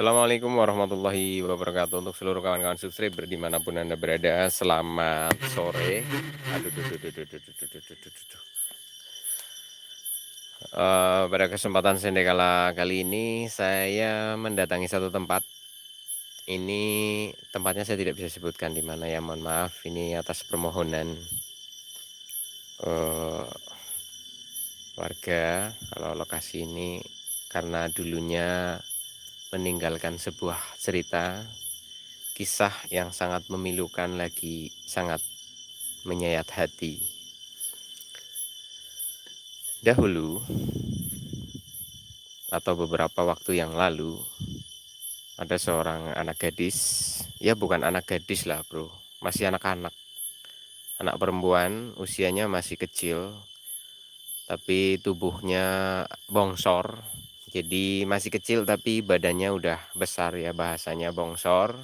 Assalamualaikum warahmatullahi wabarakatuh untuk seluruh kawan-kawan subscriber dimanapun Anda berada. Selamat sore. Aduh, duh, duh, duh, duh, duh, duh, duh, duh, duh, duh, duh. Pada kesempatan sendekala kali ini saya mendatangi satu tempat. Ini tempatnya saya tidak bisa sebutkan di mana ya, mohon maaf. Ini atas permohonan eh, warga. Kalau lokasi ini karena dulunya meninggalkan sebuah cerita kisah yang sangat memilukan lagi sangat menyayat hati. Dahulu atau beberapa waktu yang lalu ada seorang anak gadis, ya bukan anak gadis lah bro, masih anak-anak, anak perempuan usianya masih kecil, tapi tubuhnya bongsor, jadi masih kecil tapi badannya udah besar ya, bahasanya bongsor.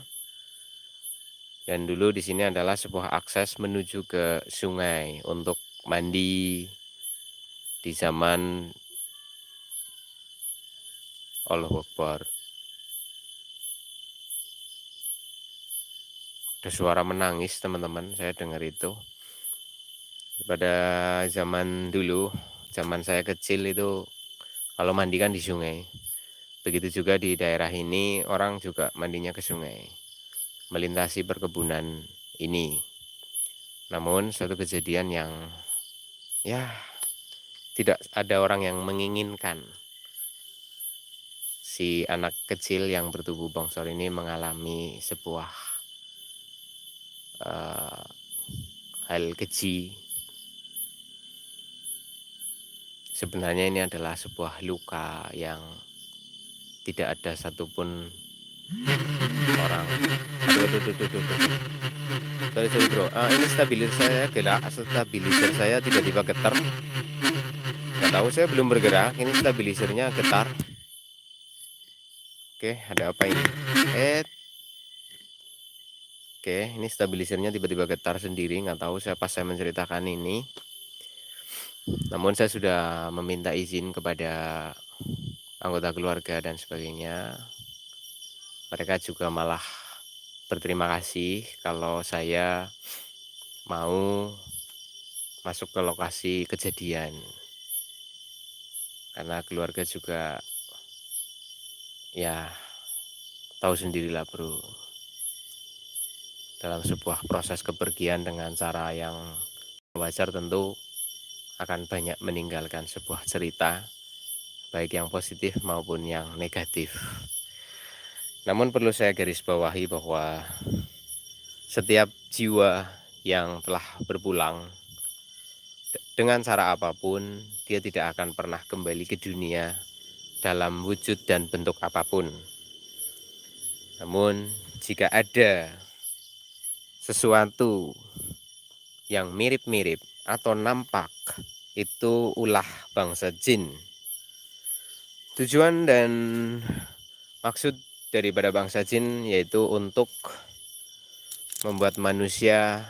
Dan dulu di sini adalah sebuah akses menuju ke sungai untuk mandi di zaman Allahu Akbar. Ada suara menangis teman-teman, saya dengar itu. Pada zaman dulu, zaman saya kecil itu kalau mandi kan di sungai. Begitu juga di daerah ini orang juga mandinya ke sungai, melintasi perkebunan ini. Namun suatu kejadian yang ya tidak ada orang yang menginginkan. Si anak kecil yang bertubuh bongsor ini mengalami sebuah uh, hal keji. Sebenarnya ini adalah sebuah luka yang tidak ada satupun orang. Aduh. Sorry bro. Ini stabilizer saya tiba-tiba getar. Nggak tahu, saya belum bergerak. Ini stabilizernya getar. Oke, ada apa ini? Oke, ini stabilizernya tiba-tiba getar sendiri. Nggak tahu saya pas saya menceritakan ini. Namun saya sudah meminta izin kepada anggota keluarga dan sebagainya. Mereka juga malah berterima kasih kalau saya mau masuk ke lokasi kejadian. Karena keluarga juga ya tahu sendirilah bro. Dalam sebuah proses kepergian dengan cara yang wajar tentu akan banyak meninggalkan sebuah cerita, baik yang positif maupun yang negatif. Namun perlu saya garis bawahi bahwa setiap jiwa yang telah berpulang dengan cara apapun, dia tidak akan pernah kembali ke dunia dalam wujud dan bentuk apapun. Namun jika ada sesuatu yang mirip-mirip atau nampak, itu ulah bangsa jin. Tujuan dan maksud daripada bangsa jin yaitu untuk membuat manusia,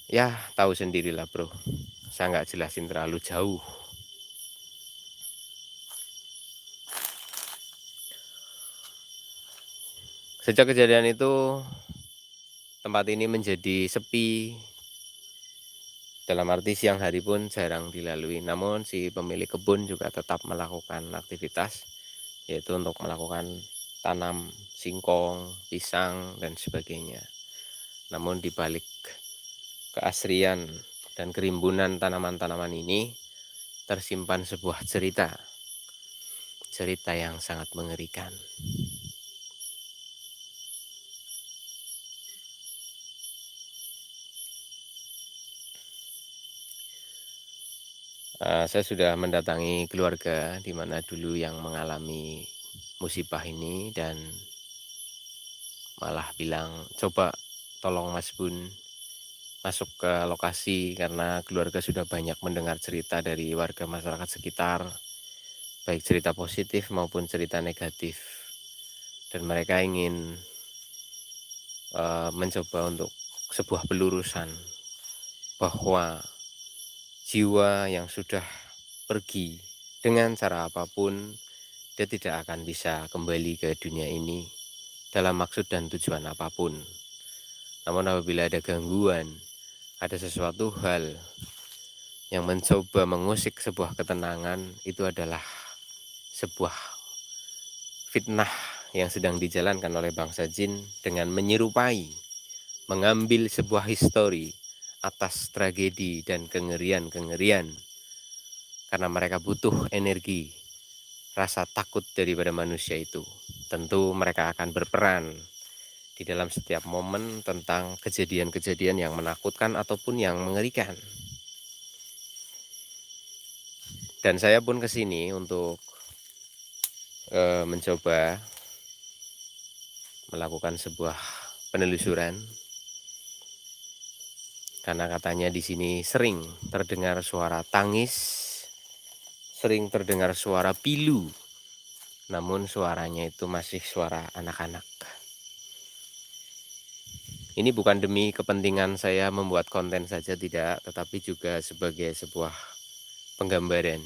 ya tahu sendirilah bro, saya nggak jelasin terlalu jauh. Sejak kejadian itu tempat ini menjadi sepi, dalam arti siang hari pun jarang dilalui. Namun si pemilik kebun juga tetap melakukan aktivitas, yaitu untuk melakukan tanam singkong, pisang, dan sebagainya. Namun di balik keasrian dan kerimbunan tanaman-tanaman ini tersimpan sebuah cerita yang sangat mengerikan. Saya sudah mendatangi keluarga di mana dulu yang mengalami musibah ini dan malah bilang, coba tolong Mas Bun masuk ke lokasi karena keluarga sudah banyak mendengar cerita dari warga masyarakat sekitar, baik cerita positif maupun cerita negatif. Dan mereka ingin mencoba untuk sebuah pelurusan bahwa jiwa yang sudah pergi dengan cara apapun dia tidak akan bisa kembali ke dunia ini dalam maksud dan tujuan apapun. Namun apabila ada gangguan, ada sesuatu hal yang mencoba mengusik sebuah ketenangan, itu adalah sebuah fitnah yang sedang dijalankan oleh bangsa jin dengan menyerupai, mengambil sebuah histori atas tragedi dan kengerian-kengerian, karena mereka butuh energi, rasa takut daripada manusia itu. Tentu mereka akan berperan di dalam setiap momen tentang kejadian-kejadian yang menakutkan ataupun yang mengerikan. Dan saya pun kesini untuk mencoba melakukan sebuah penelusuran, karena katanya di sini sering terdengar suara tangis, sering terdengar suara pilu, namun suaranya itu masih suara anak-anak. Ini bukan demi kepentingan saya membuat konten saja, tidak, tetapi juga sebagai sebuah penggambaran.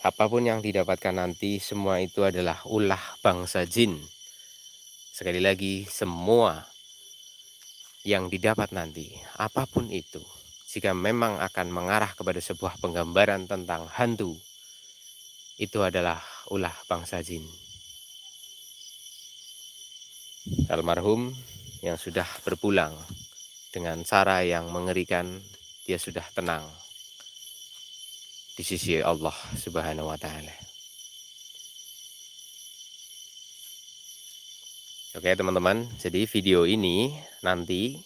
Apapun yang didapatkan nanti, semua itu adalah ulah bangsa jin. Sekali lagi, semua yang didapat nanti, apapun itu, jika memang akan mengarah kepada sebuah penggambaran tentang hantu, itu adalah ulah bangsa jin. Almarhum yang sudah berpulang dengan cara yang mengerikan, dia sudah tenang di sisi Allah Subhanahu wa Ta'ala. Oke teman-teman, jadi video ini nanti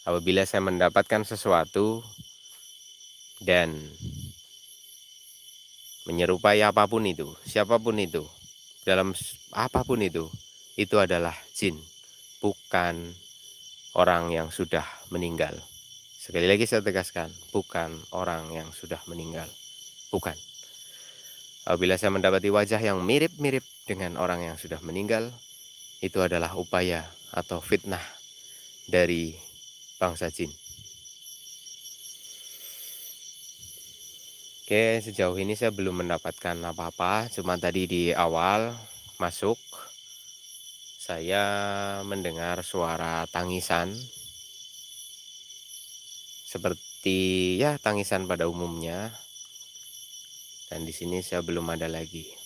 apabila saya mendapatkan sesuatu dan menyerupai apapun itu, siapapun itu, dalam apapun itu adalah jin, bukan orang yang sudah meninggal. Sekali lagi saya tegaskan, bukan orang yang sudah meninggal, bukan. Apabila saya mendapati wajah yang mirip-mirip dengan orang yang sudah meninggal, itu adalah upaya atau fitnah dari bangsa jin. Oke, sejauh ini saya belum mendapatkan apa-apa, cuma tadi di awal masuk saya mendengar suara tangisan seperti ya tangisan pada umumnya, dan di sini saya belum ada lagi.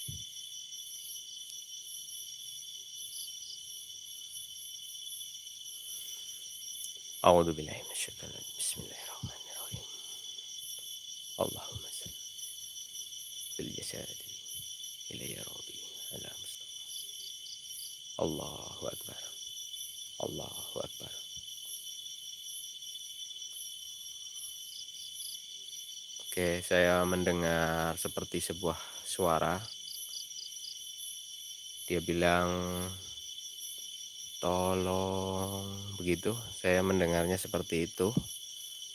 A'udzubillahi minasyaitonir rajim. Bismillahirrahmanirrahim. Allahumma salli bil jasadi ilayya rabbi ala mustafa. Allahu akbar. Allahu akbar. Oke, saya mendengar seperti sebuah suara. Dia bilang tolong, begitu. Saya mendengarnya seperti itu.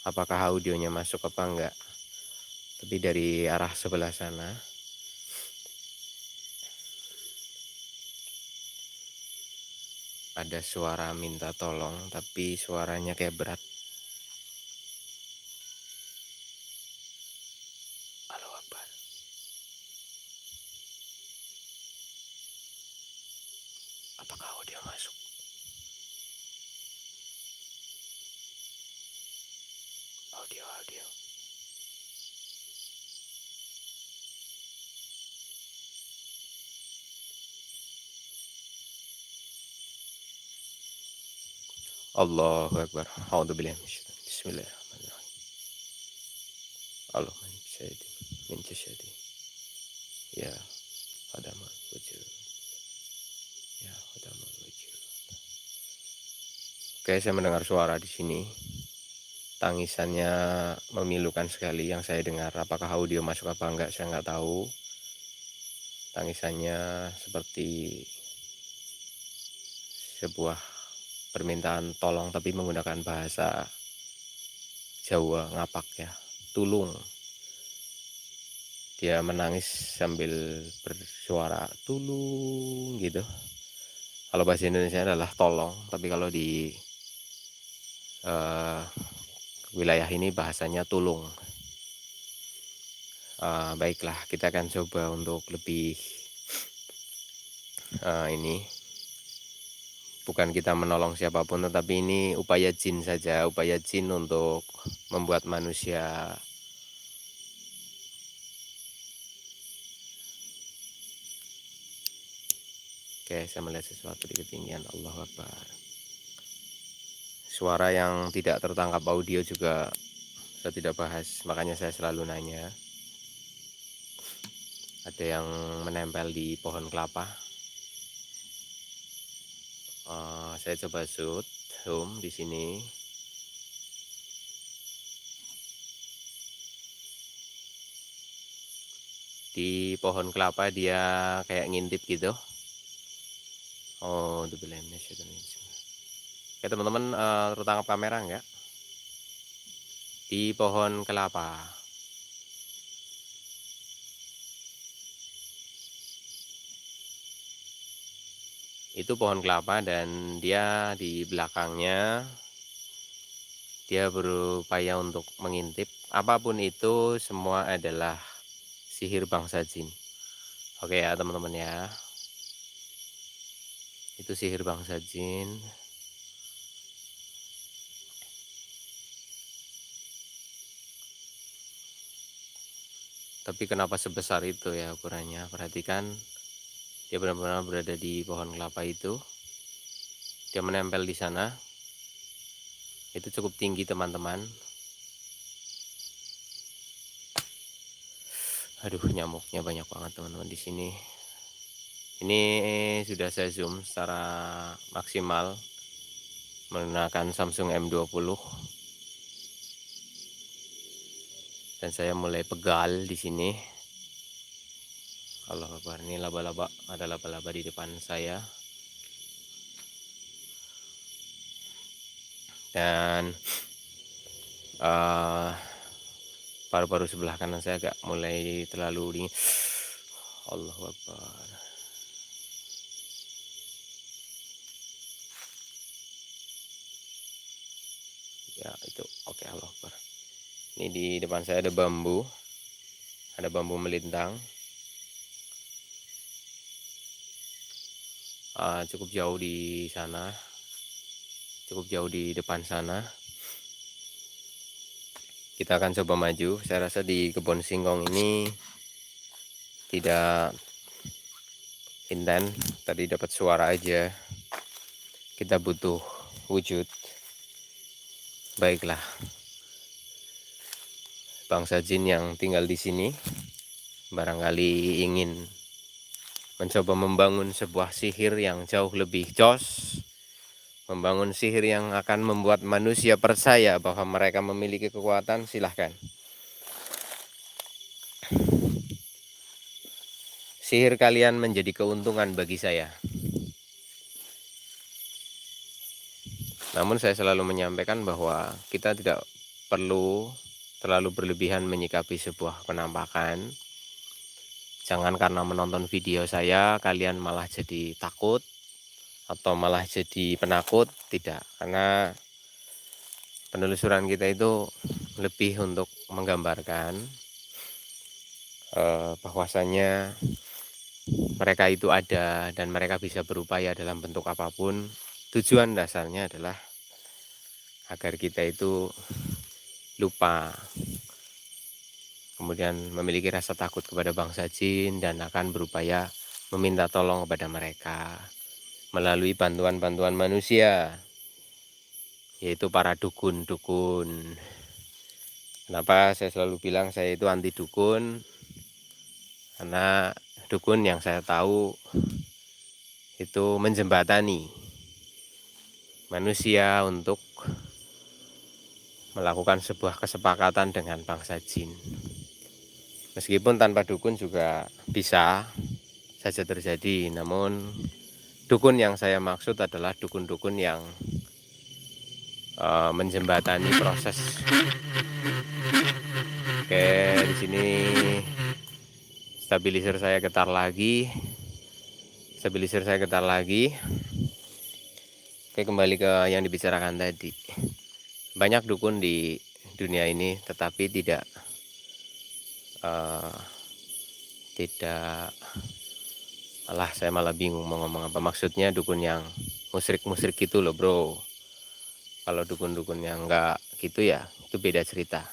Apakah audionya masuk apa enggak? Tapi dari arah sebelah sana ada suara minta tolong, tapi suaranya kayak berat. Allahu Akbar. Apakah audio masuk? Audio. Allahu Akbar. A'udzubillahi minasyaitonir. Bismillahirrahmanirrahim. Allahumma min jasyadi. Ya qadamal wujud. Ya qadamal wujud. Oke, saya mendengar suara di sini. Tangisannya memilukan sekali yang saya dengar. Apakah audio masuk apa enggak, saya enggak tahu. Tangisannya seperti sebuah permintaan tolong, tapi menggunakan bahasa Jawa ngapak ya, tulung. Dia menangis sambil bersuara tulung gitu. Kalau bahasa Indonesia adalah tolong, tapi kalau di wilayah ini bahasanya tulung. Baiklah, kita akan coba untuk lebih ini bukan kita menolong siapapun, tetapi ini upaya jin saja, upaya jin untuk membuat manusia Oke, saya melihat sesuatu di ketinggian. Allahu Akbar. Suara yang tidak tertangkap audio juga saya tidak bahas, makanya saya selalu nanya. Ada yang menempel di pohon kelapa. Saya coba zoom di sini. Di pohon kelapa dia kayak ngintip gitu. Oh, itu Oke teman-teman, tertangkap kamera enggak? Di pohon kelapa. Itu pohon kelapa dan dia di belakangnya dia berupaya untuk mengintip. Apapun itu semua adalah sihir bangsa jin. Oke ya teman-teman ya. Itu sihir bangsa jin. Tapi kenapa sebesar itu ya ukurannya? Perhatikan, dia benar-benar berada di pohon kelapa itu. Dia menempel di sana. Itu cukup tinggi teman-teman. Aduh, nyamuknya banyak banget teman-teman di sini. Ini sudah saya zoom secara maksimal menggunakan Samsung M20. Dan saya mulai pegal di sini. Allah Akbar, ini laba-laba, ada laba-laba di depan saya. Dan paru-paru sebelah kanan saya agak mulai terlalu dingin. Allah Akbar. Ya itu oke, Allah Akbar. Ini di depan saya ada bambu melintang. Cukup jauh di sana, cukup jauh di depan sana. Kita akan coba maju. Saya rasa di kebun singkong ini tidak intens, tadi dapat suara aja. Kita butuh wujud. Baiklah, bangsa jin yang tinggal di sini barangkali ingin mencoba membangun sebuah sihir yang jauh lebih jos, membangun sihir yang akan membuat manusia percaya bahwa mereka memiliki kekuatan. Silahkan. Sihir kalian menjadi keuntungan bagi saya. Namun saya selalu menyampaikan bahwa kita tidak perlu terlalu berlebihan menyikapi sebuah penampakan. Jangan karena menonton video saya kalian malah jadi takut atau malah jadi penakut. Tidak, karena penelusuran kita itu lebih untuk menggambarkan bahwasannya mereka itu ada dan mereka bisa berupaya dalam bentuk apapun. Tujuan dasarnya adalah agar kita itu lupa, kemudian memiliki rasa takut kepada bangsa jin dan akan berupaya meminta tolong kepada mereka melalui bantuan-bantuan manusia, yaitu para dukun-dukun. Kenapa saya selalu bilang saya itu anti dukun? Karena dukun yang saya tahu itu menjembatani manusia untuk melakukan sebuah kesepakatan dengan bangsa jin. Meskipun tanpa dukun juga bisa saja terjadi, namun dukun yang saya maksud adalah dukun-dukun yang menjembatani proses. Oke, di sini stabilizer saya getar lagi. Oke, kembali ke yang dibicarakan tadi. Banyak dukun di dunia ini, tetapi tidak Alah, saya malah bingung mau ngomong apa. Maksudnya dukun yang musrik-musrik gitu loh bro. Kalau dukun-dukun yang enggak gitu ya, itu beda cerita.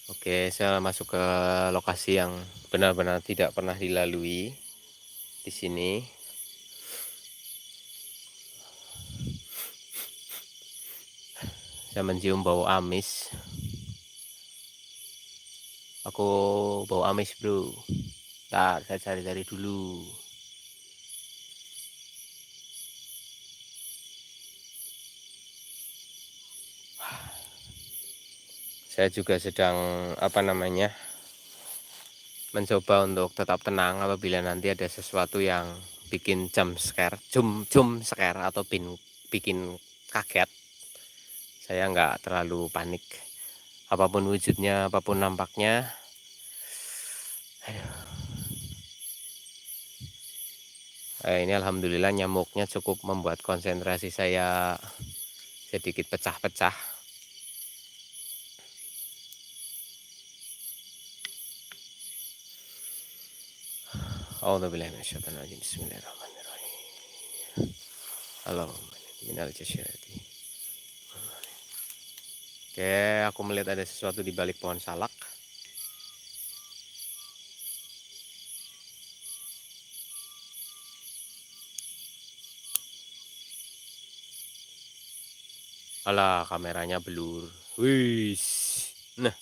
Oke, saya masuk ke lokasi yang benar-benar tidak pernah dilalui di sini. Saya mencium bau amis. Aku bau amis bro. Ntar saya cari-cari dulu. Saya juga sedang mencoba untuk tetap tenang apabila nanti ada sesuatu yang bikin jump scare atau bikin kaget. Saya nggak terlalu panik. Apapun wujudnya, apapun nampaknya. Ini alhamdulillah nyamuknya cukup membuat konsentrasi saya sedikit pecah-pecah. A'udzubillahi minasyaitonirrajim. Bismillahirrahmanirrahim. Allahumma minal jasyati. Oke, aku melihat ada sesuatu di balik pohon salak. Alah, kameranya blur. Wih. Nah,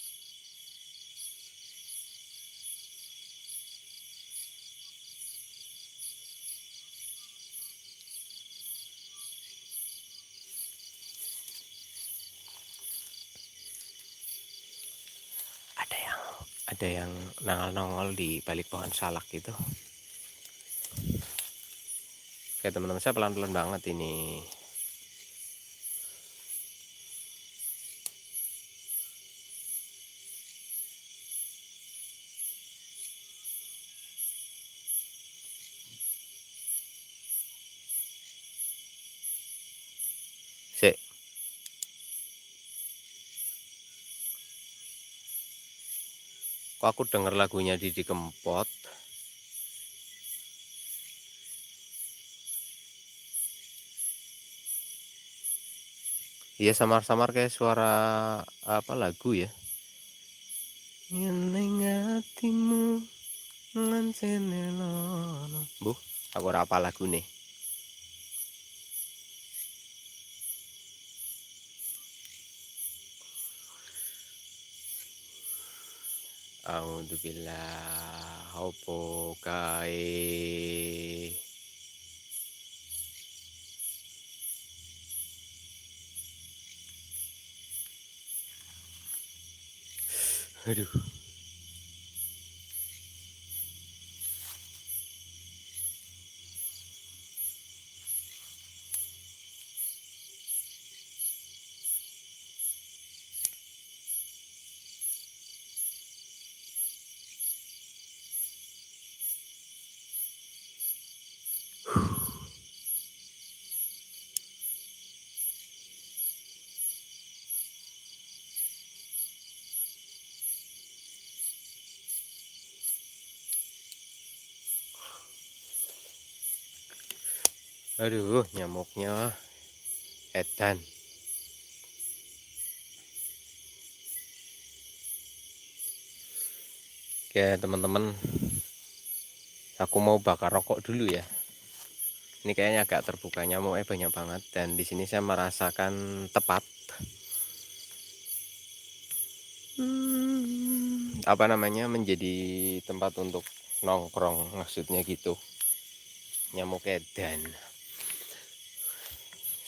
ada yang nongol-nongol di balik pohon salak gitu. Oke, teman-teman, saya pelan-pelan banget ini. Sik. Kok aku denger lagunya Didi Kempot? Iya, samar-samar kayak suara apa lagu ya? Ning atimu ngancene lono. Bu, aku ora apa lagu nih. A'udzubillah opo kae. Aduh. Aduh, nyamuknya edan. Oke, teman-teman. Aku mau bakar rokok dulu ya. Ini kayaknya agak terbuka, nyamuknya banyak banget dan di sini saya merasakan tepat menjadi tempat untuk nongkrong, maksudnya gitu. Nyamuk edan.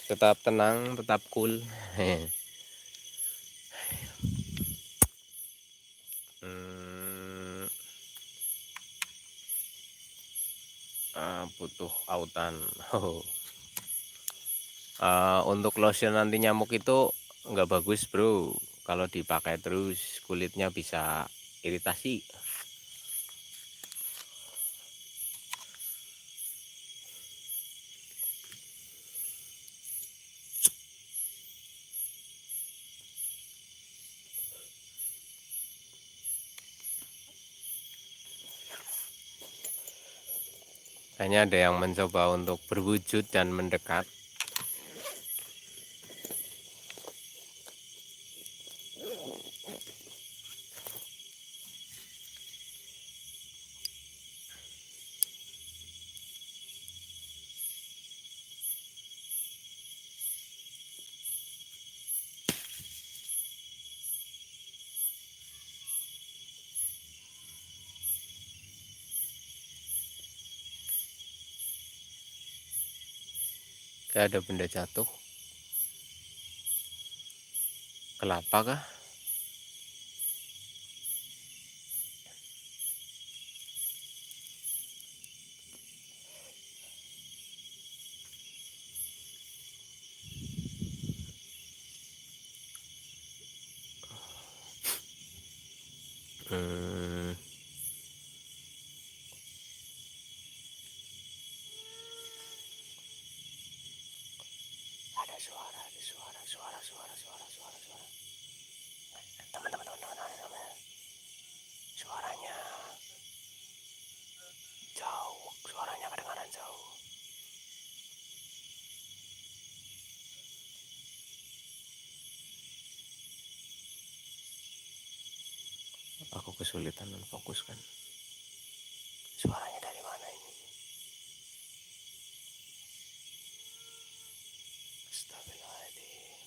Tetap tenang, tetap cool. Butuh autan. Untuk lotion anti nyamuk itu nggak bagus bro, kalau dipakai terus kulitnya bisa iritasi. Kayaknya ada yang mencoba untuk berwujud dan mendekat. Kayak ada benda jatuh. Kelapa kah? Hmm, ada suara, suara. Teman-teman, suaranya jauh, suaranya kedengaran jauh. Aku kesulitan memfokuskan. Suaranya dari mana ini? Astagfirullahaladzim.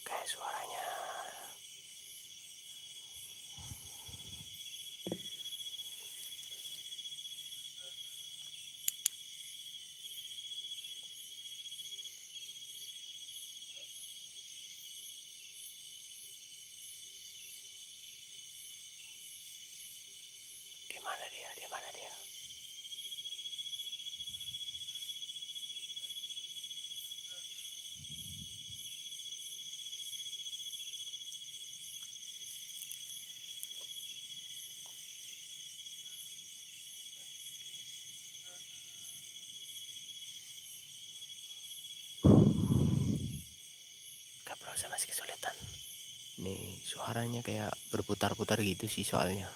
Kayak suaranya. Di mana dia? Di mana dia? Gak bro, saya masih kesulitan. Nih suaranya kayak berputar-putar gitu sih soalnya.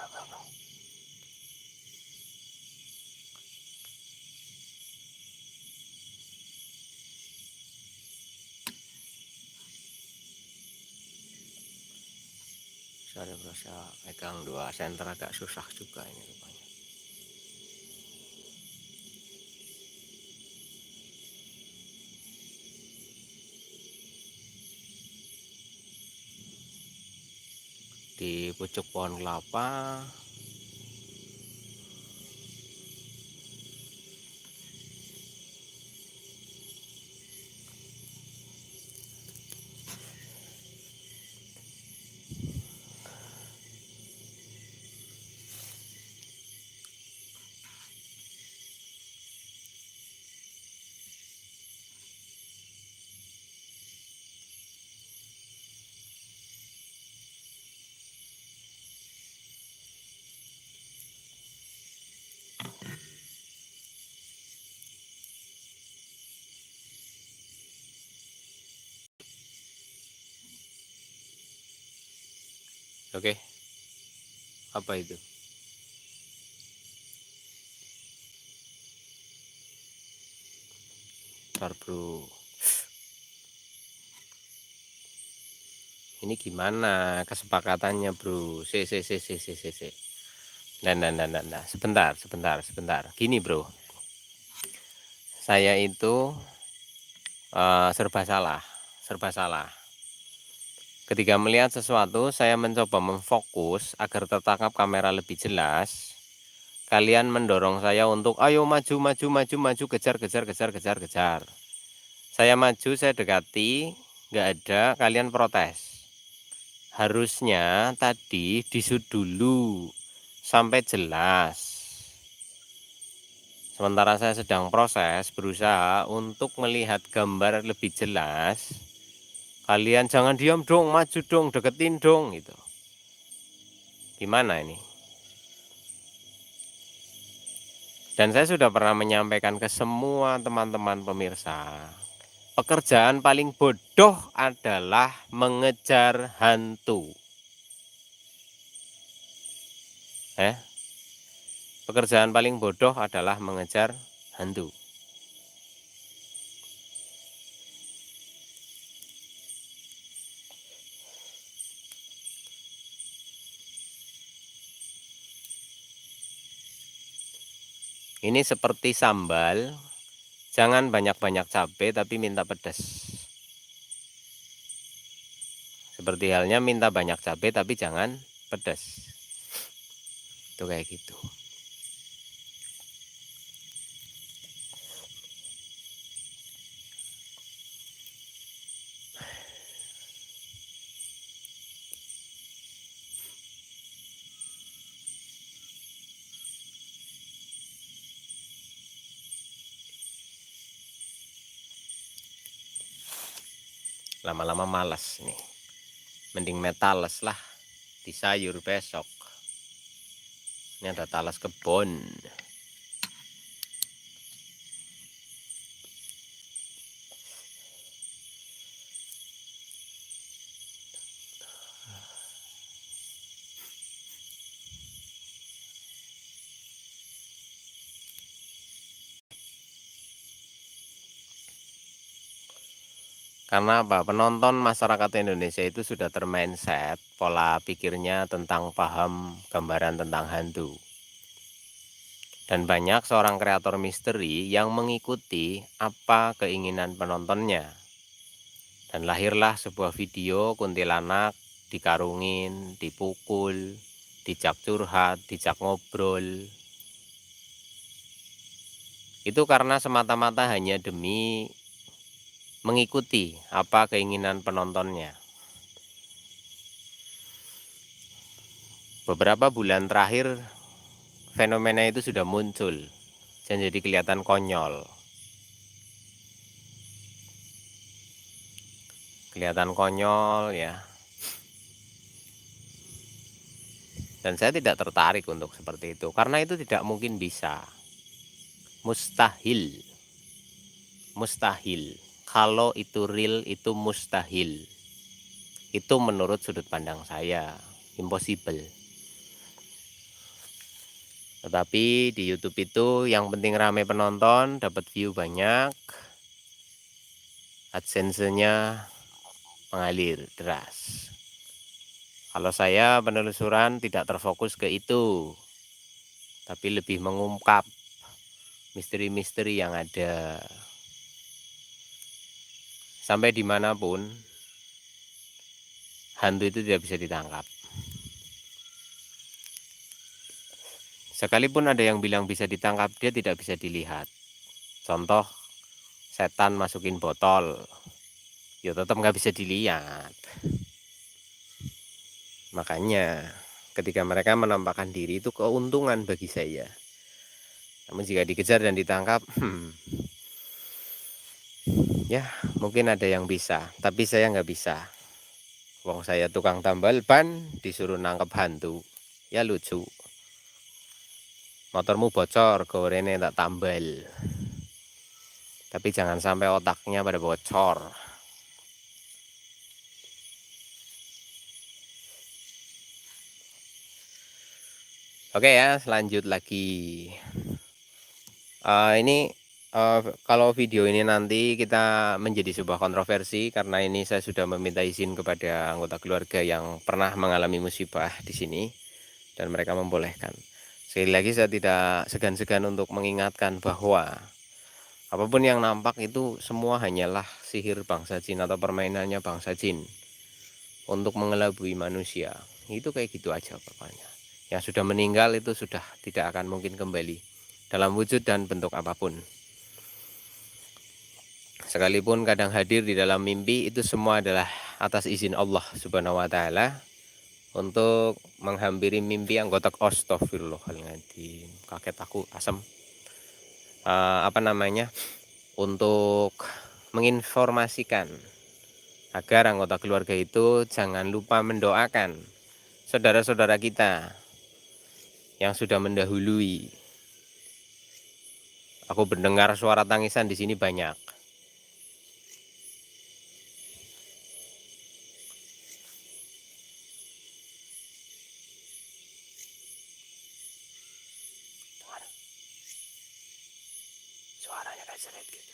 Bro. Sorry bro, saya pegang 2 senter agak susah juga ini rupanya. Di pucuk pohon kelapa. Oke, apa itu? Ntar bro, ini gimana kesepakatannya bro? Nah, sebentar. Gini bro, saya itu serba salah. Ketika melihat sesuatu, saya mencoba memfokus agar tertangkap kamera lebih jelas. Kalian mendorong saya untuk ayo maju, kejar. Saya maju, saya dekati, nggak ada, kalian protes. harusnya tadi disut dulu sampai jelas. Sementara saya sedang proses berusaha untuk melihat gambar lebih jelas. Kalian jangan diam dong, maju dong, deketin dong gitu. Gimana ini? Dan saya sudah pernah menyampaikan ke semua teman-teman pemirsa, pekerjaan paling bodoh adalah mengejar hantu. Pekerjaan paling bodoh adalah mengejar hantu. Ini seperti sambal, jangan banyak-banyak cabai tapi minta pedas. Seperti halnya minta banyak cabai tapi jangan pedas. Itu kayak gitu. Lama-lama malas nih. Mending metales lah, di sayur besok. Ini ada talas kebon. Karena apa? Penonton masyarakat Indonesia itu sudah termindset pola pikirnya tentang paham gambaran tentang hantu. Dan banyak seorang kreator misteri yang mengikuti apa keinginan penontonnya. Dan lahirlah sebuah video kuntilanak dikarungin, dipukul, dijak curhat, dijak ngobrol. Itu karena semata-mata hanya demi mengikuti apa keinginan penontonnya. Beberapa bulan terakhir fenomena itu sudah muncul dan jadi kelihatan konyol. Kelihatan konyol ya. Dan saya tidak tertarik untuk seperti itu karena itu tidak mungkin bisa. Mustahil. Mustahil. Kalau itu real itu mustahil. Itu menurut sudut pandang saya, impossible. Tetapi di YouTube itu yang penting ramai penonton, dapat view banyak, AdSense-nya mengalir deras. Kalau saya penelusuran tidak terfokus ke itu, tapi lebih mengungkap misteri-misteri yang ada. Sampai dimanapun, hantu itu tidak bisa ditangkap. Sekalipun ada yang bilang bisa ditangkap, dia tidak bisa dilihat. Contoh, setan masukin botol, ya tetap nggak bisa dilihat. Makanya ketika mereka menampakkan diri itu keuntungan bagi saya. Namun jika dikejar dan ditangkap, ya mungkin ada yang bisa, tapi saya nggak bisa. Wong saya tukang tambal ban, disuruh nangkep hantu, ya lucu. Motormu bocor, gorene tak tambal. Tapi jangan sampai otaknya pada bocor. Oke ya, lanjut lagi. Kalau video ini nanti kita menjadi sebuah kontroversi karena ini saya sudah meminta izin kepada anggota keluarga yang pernah mengalami musibah di sini dan mereka membolehkan. Sekali lagi saya tidak segan-segan untuk mengingatkan bahwa apapun yang nampak itu semua hanyalah sihir bangsa jin atau permainannya bangsa jin untuk mengelabui manusia. Itu kayak gitu aja pokoknya. Yang sudah meninggal itu sudah tidak akan mungkin kembali dalam wujud dan bentuk apapun. Sekalipun kadang hadir di dalam mimpi, itu semua adalah atas izin Allah Subhanahu wa taala untuk menghampiri mimpi anggota astagfirullahaladzim, kaget aku asem. Apa namanya? Untuk menginformasikan agar anggota keluarga itu jangan lupa mendoakan saudara-saudara kita yang sudah mendahului. Aku mendengar suara tangisan di sini banyak. Suaranya kayak seret gitu.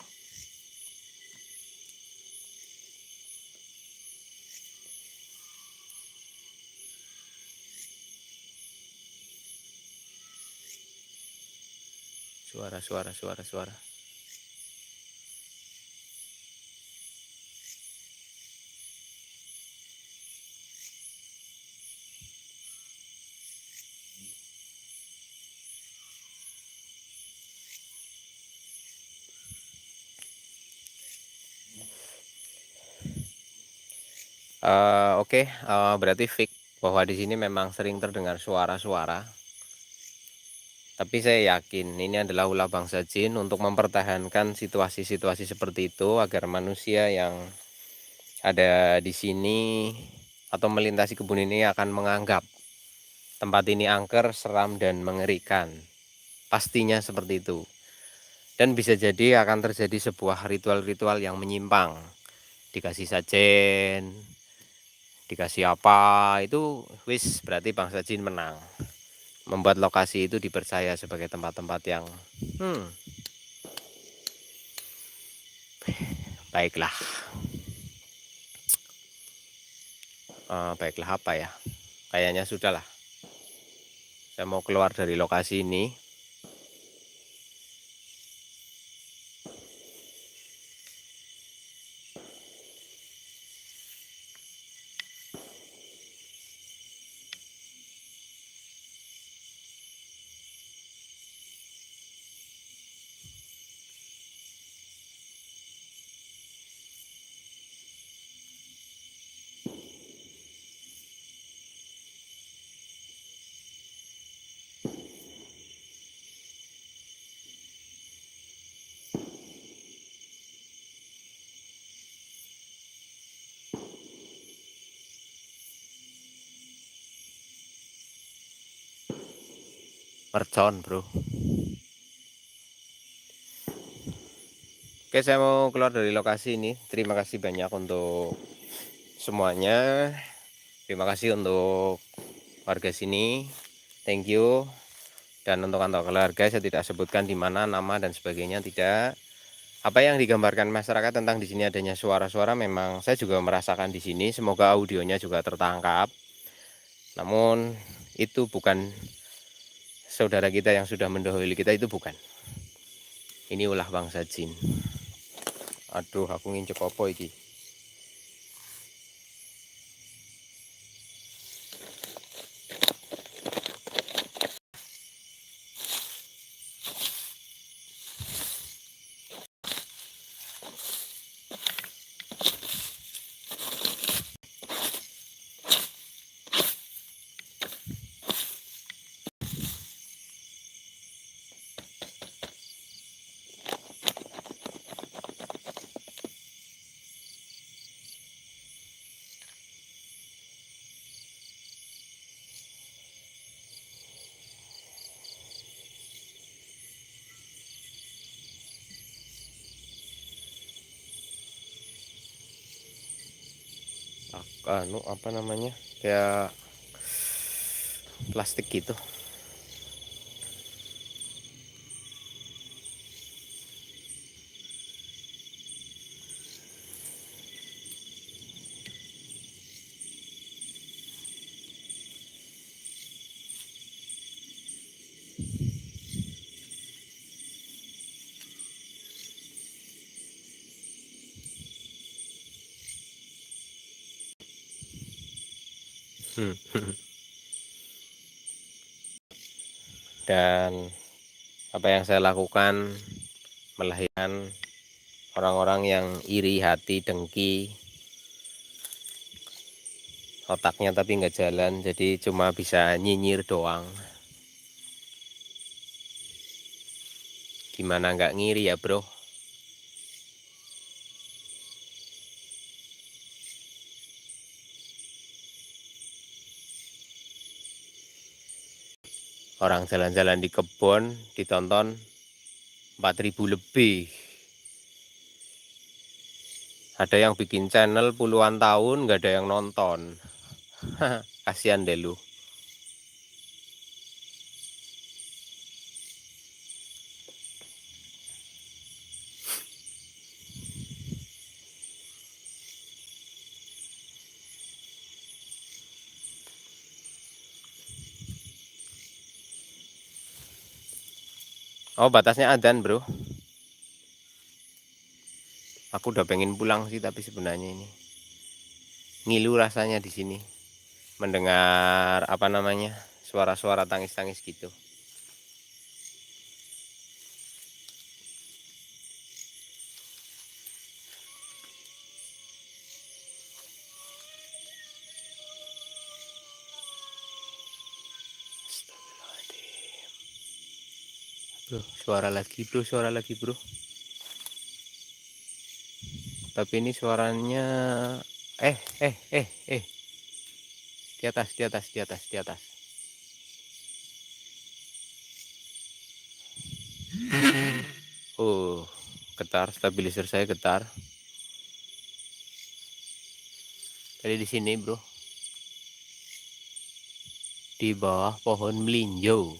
Suara. Oke, berarti fix bahwa di sini memang sering terdengar suara-suara. Tapi saya yakin ini adalah ulah bangsa jin untuk mempertahankan situasi-situasi seperti itu agar manusia yang ada di sini atau melintasi kebun ini akan menganggap tempat ini angker, seram, dan mengerikan. Pastinya seperti itu. Dan bisa jadi akan terjadi sebuah ritual-ritual yang menyimpang. Dikasih sajen, dikasih apa, itu wis berarti bangsa jin menang. Membuat lokasi itu dipercaya sebagai tempat-tempat yang baiklah. Baiklah apa ya? Kayaknya sudahlah. Saya mau keluar dari lokasi ini. Mercon, bro. Oke, saya mau keluar dari lokasi ini. Terima kasih banyak untuk semuanya. Terima kasih untuk warga sini. Thank you. Dan untuk kantor keluarga saya tidak sebutkan di mana nama dan sebagainya, tidak. Apa yang digambarkan masyarakat tentang di sini adanya suara-suara memang saya juga merasakan di sini. Semoga audionya juga tertangkap. Namun itu bukan saudara kita yang sudah mendahului kita, itu bukan. Ini ulah bangsa jin. Aduh, aku nginjek apa iki? Apa namanya, kayak plastik gitu. Dan apa yang saya lakukan melahirkan orang-orang yang iri hati, dengki, otaknya tapi nggak jalan, jadi cuma bisa nyinyir doang. Gimana nggak ngiri ya bro? Orang jalan-jalan di kebun ditonton 4.000 lebih. Ada yang bikin channel puluhan tahun nggak ada yang nonton. Kasihan deh lu. Oh, batasnya adzan bro. Aku udah pengen pulang sih, tapi sebenarnya ini ngilu rasanya di sini mendengar apa namanya, suara-suara tangis-tangis gitu. Bro, suara lagi bro. Tapi ini suaranya eh eh eh eh di atas, di atas, di atas, di atas. Oh, getar, stabilizer saya getar. Tadi di sini bro, di bawah pohon melinjo.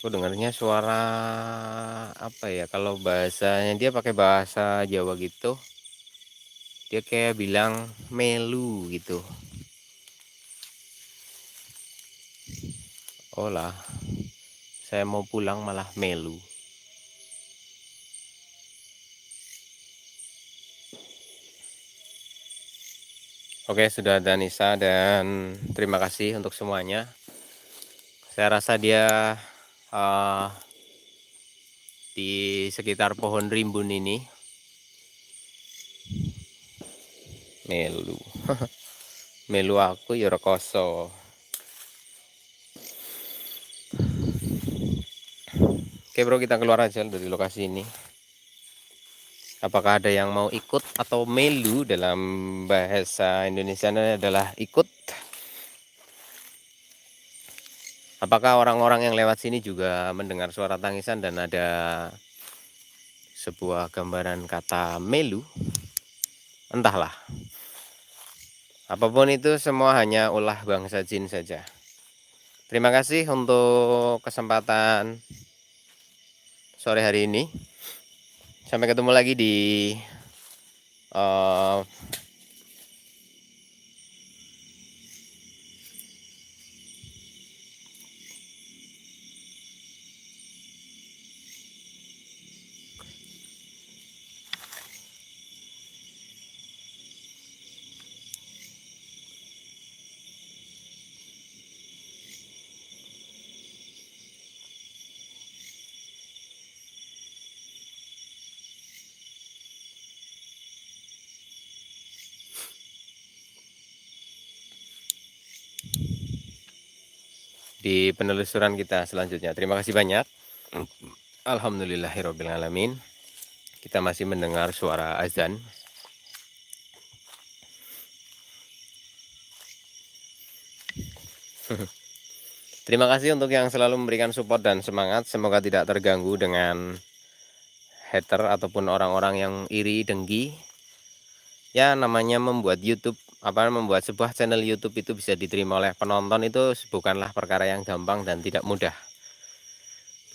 Aku dengarnya suara apa ya, kalau bahasanya dia pakai bahasa Jawa gitu, dia kayak bilang melu gitu. Oh lah, saya mau pulang malah melu. Oke, sudah ada Nisa dan terima kasih untuk semuanya. Saya rasa dia di sekitar pohon rimbun ini melu. Melu aku ya rekoso. Oke bro, kita keluar aja dari lokasi ini. Apakah ada yang mau ikut atau melu dalam bahasa Indonesia adalah ikut? Apakah orang-orang yang lewat sini juga mendengar suara tangisan dan ada sebuah gambaran kata melu? Entahlah. Apapun itu semua hanya ulah bangsa jin saja. Terima kasih untuk kesempatan sore hari ini. Sampai ketemu lagi di penelusuran kita selanjutnya. Terima kasih banyak. Alhamdulillahirobbilalamin. Kita masih mendengar suara azan. Terima kasih untuk yang selalu memberikan support dan semangat. Semoga tidak terganggu dengan hater ataupun orang-orang yang iri, dengki. Ya, namanya membuat YouTube, membuat sebuah channel YouTube itu bisa diterima oleh penonton itu bukanlah perkara yang gampang dan tidak mudah.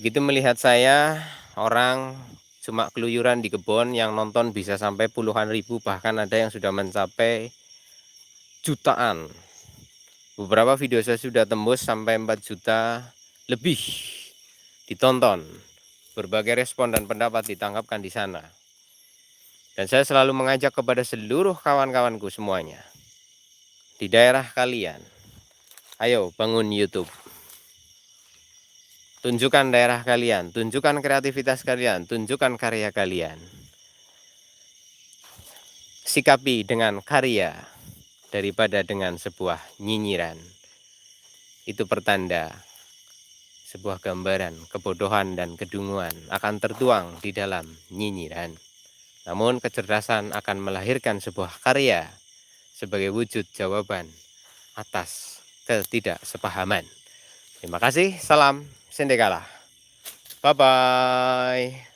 Begitu melihat saya, orang cuma keluyuran di kebun yang nonton bisa sampai puluhan ribu, bahkan ada yang sudah mencapai jutaan. Beberapa video saya sudah tembus sampai 4 juta lebih ditonton. Berbagai respon dan pendapat ditangkapkan di sana. Dan saya selalu mengajak kepada seluruh kawan-kawanku semuanya. Di daerah kalian, ayo bangun YouTube. Tunjukkan daerah kalian, tunjukkan kreativitas kalian, tunjukkan karya kalian. sikapi dengan karya daripada dengan sebuah nyinyiran. Itu pertanda sebuah gambaran kebodohan dan kedunguan akan tertuang di dalam nyinyiran. Namun kecerdasan akan melahirkan sebuah karya sebagai wujud jawaban atas ketidaksepahaman. Terima kasih, salam Sendekala. Bye-bye.